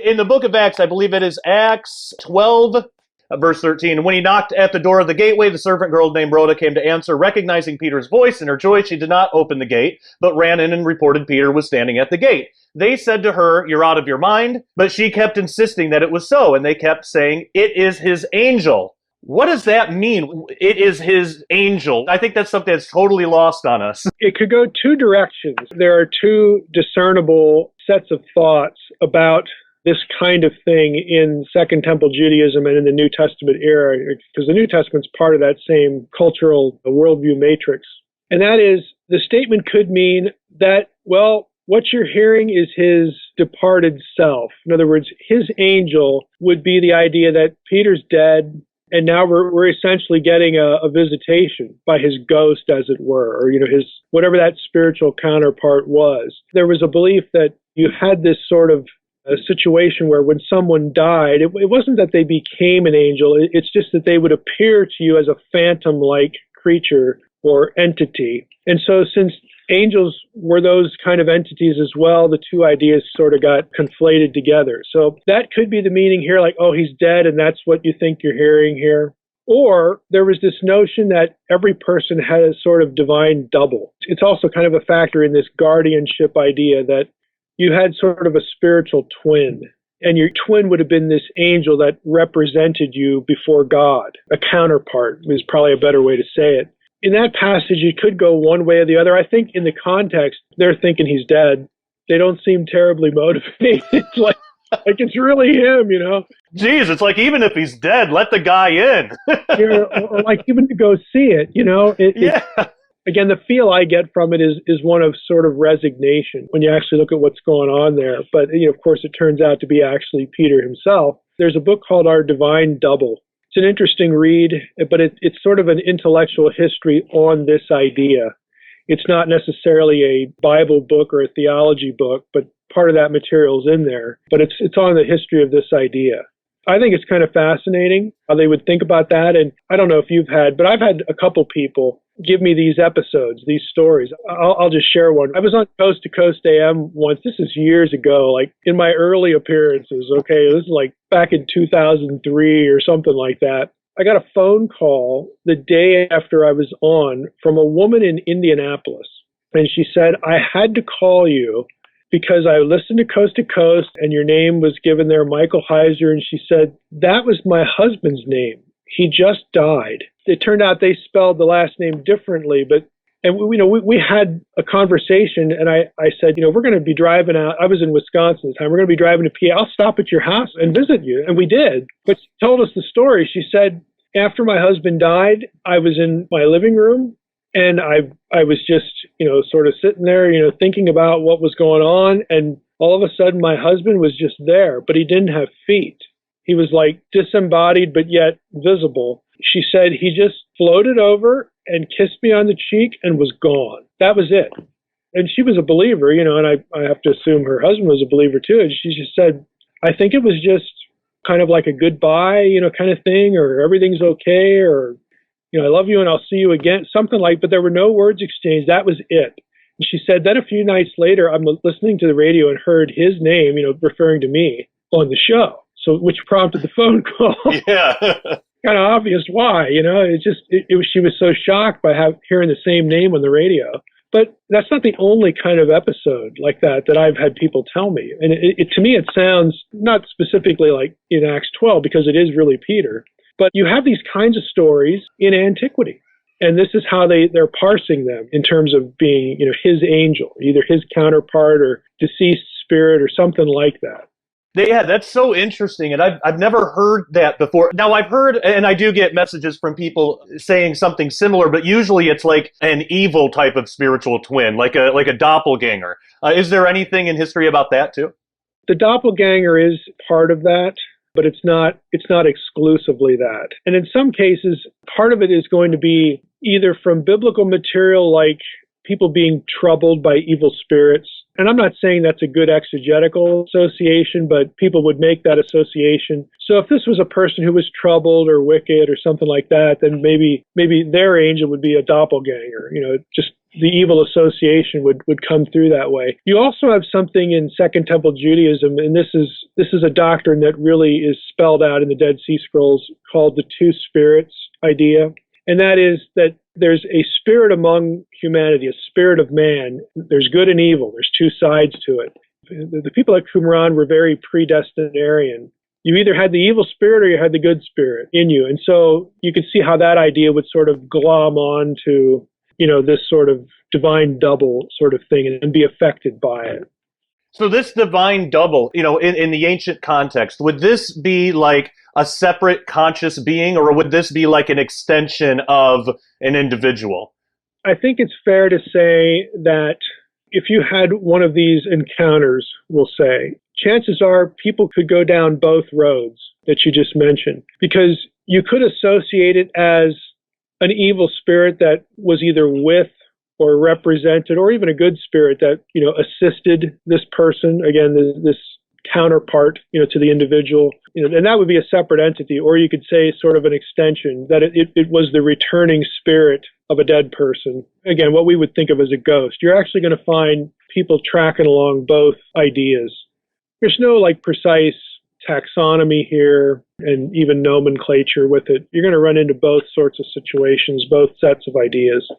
In the book of Acts, I believe it is Acts 12, verse 13. When he knocked at the door of the gateway, the servant girl named Rhoda came to answer. Recognizing Peter's voice, in her joy, she did not open the gate, but ran in and reported Peter was standing at the gate. They said to her, "You're out of your mind," but she kept insisting that it was so, and they kept saying, "It is his angel." What does that mean? It is his angel. I think that's something that's totally lost on us. It could go two directions. There are two discernible sets of thoughts about this kind of thing in Second Temple Judaism and in the New Testament era, because the New Testament's part of that same cultural worldview matrix. And that is, the statement could mean that, well, what you're hearing is his departed self. In other words, his angel would be the idea that Peter's dead, and now we're essentially getting a visitation by his ghost, as it were, or, his, whatever that spiritual counterpart was. There was a belief that you had this sort of a situation where when someone died, it wasn't that they became an angel, it's just that they would appear to you as a phantom-like creature or entity. And so since angels were those kind of entities as well, the two ideas sort of got conflated together. So that could be the meaning here, like, oh, he's dead, and that's what you think you're hearing here. Or there was this notion that every person had a sort of divine double. It's also kind of a factor in this guardianship idea that you had sort of a spiritual twin, and your twin would have been this angel that represented you before God. A counterpart is probably a better way to say it. In that passage, you could go one way or the other. I think in the context, they're thinking he's dead. They don't seem terribly motivated. It's like it's really him, Geez, it's like, even if he's dead, let the guy in. or like even to go see it, Yeah. Again, the feel I get from it is one of sort of resignation when you actually look at what's going on there. But, of course, it turns out to be actually Peter himself. There's a book called Our Divine Double. It's an interesting read, but it's sort of an intellectual history on this idea. It's not necessarily a Bible book or a theology book, but part of that material is in there. But it's on the history of this idea. I think it's kind of fascinating how they would think about that. And I don't know if you've had, but I've had a couple people give me these episodes, these stories. I'll just share one. I was on Coast to Coast AM once. This is years ago, like in my early appearances. Okay, this is like back in 2003 or something like that. I got a phone call the day after I was on from a woman in Indianapolis. And she said, "I had to call you because I listened to Coast, and your name was given there, Michael Heiser." And she said, "That was my husband's name. He just died." It turned out they spelled the last name differently, and we had a conversation, and I said, we're going to be driving out. I was in Wisconsin at the time. We're going to be driving to PA. I'll stop at your house and visit you. And we did. But she told us the story. She said, after my husband died, I was in my living room, and I was just, sort of sitting there, thinking about what was going on. And all of a sudden, my husband was just there, but he didn't have feet. He was like disembodied, but yet visible. She said he just floated over and kissed me on the cheek and was gone. That was it. And she was a believer, and I have to assume her husband was a believer too. And she just said, I think it was just kind of like a goodbye, kind of thing, or everything's okay, or, I love you and I'll see you again, something like, but there were no words exchanged. That was it. And she said, then a few nights later, I'm listening to the radio and heard his name, referring to me on the show. So, which prompted the phone call. Yeah. Kind of obvious why, she was so shocked by hearing the same name on the radio. But that's not the only kind of episode like that I've had people tell me. And to me, it sounds not specifically like in Acts 12, because it is really Peter, but you have these kinds of stories in antiquity. And this is how they're parsing them in terms of being, his angel, either his counterpart or deceased spirit or something like that. Yeah, that's so interesting, and I've never heard that before. Now, I've heard, and I do get messages from people saying something similar, but usually it's like an evil type of spiritual twin, like a doppelganger. Is there anything in history about that too? The doppelganger is part of that, but it's not exclusively that. And in some cases, part of it is going to be either from biblical material, like people being troubled by evil spirits. And I'm not saying that's a good exegetical association, but people would make that association. So if this was a person who was troubled or wicked or something like that, then maybe their angel would be a doppelganger, just the evil association would come through that way. You also have something in Second Temple Judaism, and this is a doctrine that really is spelled out in the Dead Sea Scrolls, called the two spirits idea. And that is that there's a spirit among humanity, a spirit of man. There's good and evil. There's two sides to it. The people at Qumran were very predestinarian. You either had the evil spirit or you had the good spirit in you. And so you could see how that idea would sort of glom on to, this sort of divine double sort of thing and be affected by it. So this divine double, in the ancient context, would this be like a separate conscious being, or would this be like an extension of an individual? I think it's fair to say that if you had one of these encounters, we'll say, chances are people could go down both roads that you just mentioned, because you could associate it as an evil spirit that was either with or represented, or even a good spirit that, assisted this person, again, this counterpart, to the individual, and that would be a separate entity. Or you could say sort of an extension, that it was the returning spirit of a dead person. Again, what we would think of as a ghost. You're actually going to find people tracking along both ideas. There's no precise taxonomy here and even nomenclature with it. You're going to run into both sorts of situations, both sets of ideas.